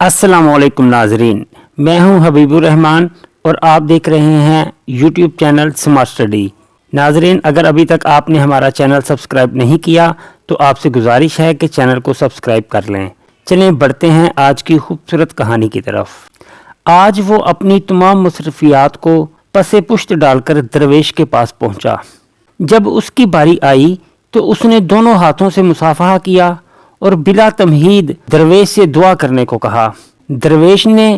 अस्सलाम वालेकुम नाजरीन, मैं हूं हबीबुर रहमान और आप देख रहे हैं यूट्यूब चैनल स्मार्ट स्टडी। नाजरीन, अगर अभी तक आपने हमारा चैनल सब्सक्राइब नहीं किया तो आपसे गुजारिश है कि चैनल को सब्सक्राइब कर लें। चलें बढ़ते हैं आज की खूबसूरत कहानी की तरफ। आज वो अपनी तमाम मसरूफियात को पसे पुश्त डालकर दरवेश के पास पहुंचा। जब उसकी बारी आई तो उसने दोनों हाथों से मुसाफहा किया और बिला तमहीद दरवेश से दुआ करने को कहा। दरवेश ने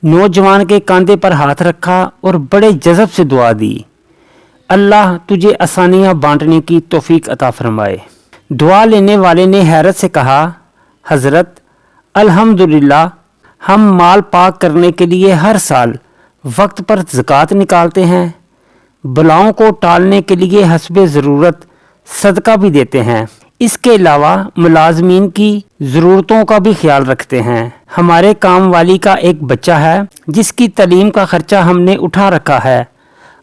नौजवान के कंधे पर हाथ रखा और बड़े जज़ब से दुआ दी, अल्लाह तुझे आसानियाँ बांटने की तौफीक अता फरमाए। दुआ लेने वाले ने हैरत से कहा, हज़रत अल्हम्दुलिल्लाह, हम माल पाक करने के लिए हर साल वक्त पर ज़कात निकालते हैं, बलाओं को टालने के लिए हस्बे ज़रूरत सदका भी देते हैं, इसके अलावा मुलाजमीन की ज़रूरतों का भी ख्याल रखते हैं। हमारे काम वाली का एक बच्चा है जिसकी तालीम का ख़र्चा हमने उठा रखा है।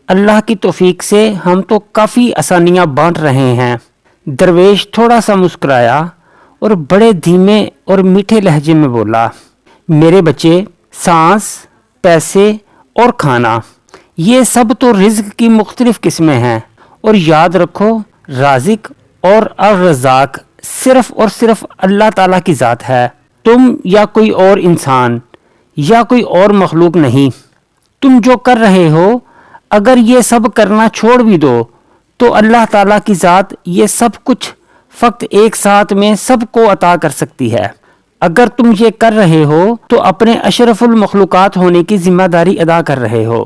अल्लाह की तौफीक से हम तो काफ़ी आसानियाँ बांट रहे हैं। दरवेश थोड़ा सा मुस्कुराया और बड़े धीमे और मीठे लहजे में बोला, मेरे बच्चे, सांस, पैसे और खाना, ये सब तो रिज़्क की मुख्तलिफ किस्में हैं, और याद रखो राज़िक और अर्रज़ाक सिर्फ़ और सिर्फ अल्लाह ताला की ज़ात है। तुम या कोई और इंसान या कोई और मखलूक नहीं। तुम जो कर रहे हो, अगर ये सब करना छोड़ भी दो तो अल्लाह ताला की ज़ात ये सब कुछ फ़क्त एक साथ में सबको अता कर सकती है। अगर तुम ये कर रहे हो तो अपने अशरफुल मखलूक़ात होने की ज़िम्मेदारी अदा कर रहे हो।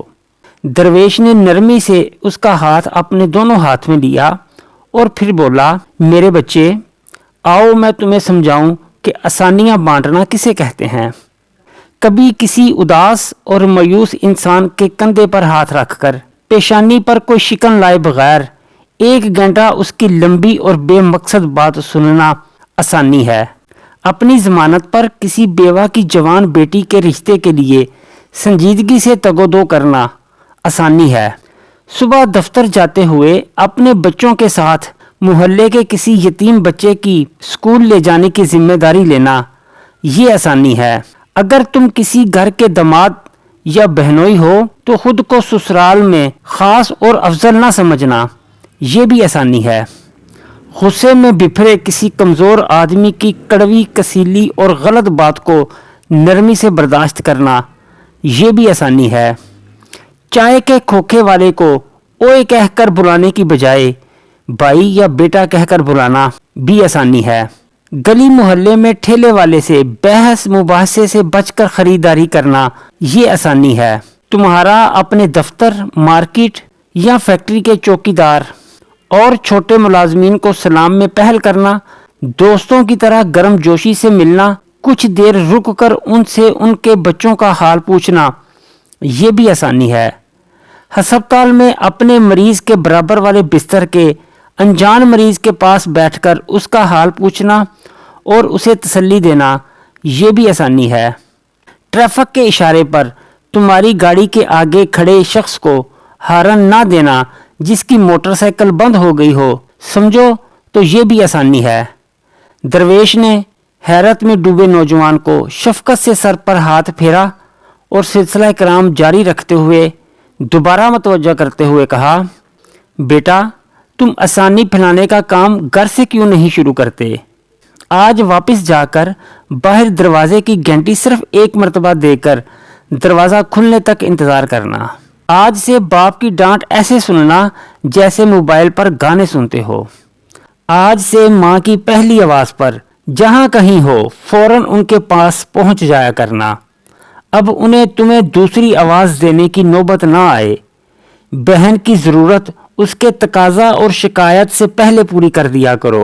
दरवेश ने नरमी से उसका हाथ अपने दोनों हाथ में लिया और फिर बोला, मेरे बच्चे, आओ मैं तुम्हें समझाऊं कि आसानियां बांटना किसे कहते हैं। कभी किसी उदास और मायूस इंसान के कंधे पर हाथ रखकर पेशानी पर कोई शिकन लाए बगैर 1 घंटा उसकी लंबी और बेमकसद बात सुनना आसानी है। अपनी ज़मानत पर किसी बेवा की जवान बेटी के रिश्ते के लिए संजीदगी से तगोदो करना आसानी है। सुबह दफ्तर जाते हुए अपने बच्चों के साथ मोहल्ले के किसी यतीम बच्चे की स्कूल ले जाने की जिम्मेदारी लेना, ये आसानी है। अगर तुम किसी घर के दामाद या बहनोई हो तो खुद को ससुराल में ख़ास और अफजल ना समझना, ये भी आसानी है। गुस्से में बिफरे किसी कमज़ोर आदमी की कड़वी, कसीली और गलत बात को नरमी से बर्दाश्त करना, ये भी आसानी है। चाय के खोखे वाले को ओए कहकर बुलाने की बजाय भाई या बेटा कहकर बुलाना भी आसानी है। गली मोहल्ले में ठेले वाले से बहस मुबाहसे से बचकर खरीदारी करना, ये आसानी है। तुम्हारा अपने दफ्तर, मार्केट या फैक्ट्री के चौकीदार और छोटे मुलाजमीन को सलाम में पहल करना, दोस्तों की तरह गर्म जोशी से मिलना, कुछ देर रुक कर उनसे उनके बच्चों का हाल पूछना, ये भी आसानी है। हस्पताल में अपने मरीज के बराबर वाले बिस्तर के अनजान मरीज के पास बैठकर उसका हाल पूछना और उसे तसल्ली देना, ये भी आसानी है। ट्रैफिक के इशारे पर तुम्हारी गाड़ी के आगे खड़े शख्स को हॉर्न ना देना जिसकी मोटरसाइकिल बंद हो गई हो, समझो तो ये भी आसानी है। दरवेश ने हैरत में डूबे नौजवान को शफकत से सर पर हाथ फेरा और सिलसिला कराम जारी रखते हुए दोबारा मतवज्जा करते हुए कहा, बेटा, तुम आसानी फैलाने का काम घर से क्यों नहीं शुरू करते? आज वापस जाकर बाहर दरवाजे की घंटी सिर्फ 1 मरतबा देकर दरवाज़ा खुलने तक इंतज़ार करना। आज से बाप की डांट ऐसे सुनना जैसे मोबाइल पर गाने सुनते हो। आज से माँ की पहली आवाज़ पर जहाँ कहीं हो फ़ौरन उनके पास पहुँच जाया करना। अब उन्हें तुम्हें दूसरी आवाज़ देने की नौबत ना आए। बहन की ज़रूरत उसके तकाजा और शिकायत से पहले पूरी कर दिया करो।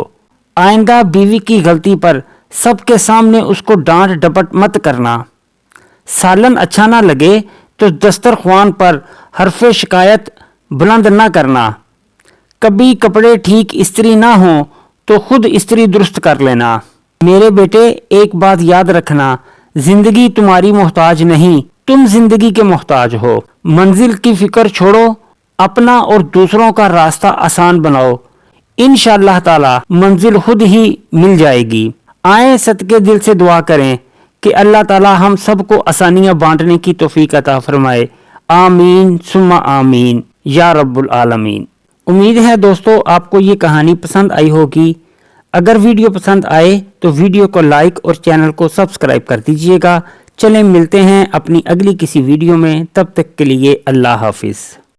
आइंदा बीवी की गलती पर सबके सामने उसको डांट डपट मत करना। सालन अच्छा ना लगे तो दस्तरख्वान पर हरफ़े शिकायत बुलंद ना करना। कभी कपड़े ठीक इस्त्री ना हो तो खुद इस्त्री दुरुस्त कर लेना। मेरे बेटे, एक बात याद रखना, जिंदगी तुम्हारी मोहताज नहीं, तुम जिंदगी के मोहताज हो। मंजिल की फिक्र छोड़ो, अपना और दूसरों का रास्ता आसान बनाओ। इंशाअल्लाह ताला मंजिल खुद ही मिल जाएगी। आए सदके दिल से दुआ करें کہ اللہ تعالی ہم سب کو آسانیاں بانٹنے کی توفیق عطا فرمائے، آمین ثم آمین یا رب العالمین۔ امید ہے دوستو آپ کو یہ کہانی پسند آئی ہوگی۔ اگر ویڈیو پسند آئے تو ویڈیو کو لائک اور چینل کو سبسکرائب کر دیجئے گا۔ چلیں ملتے ہیں اپنی اگلی کسی ویڈیو میں، تب تک کے لیے اللہ حافظ۔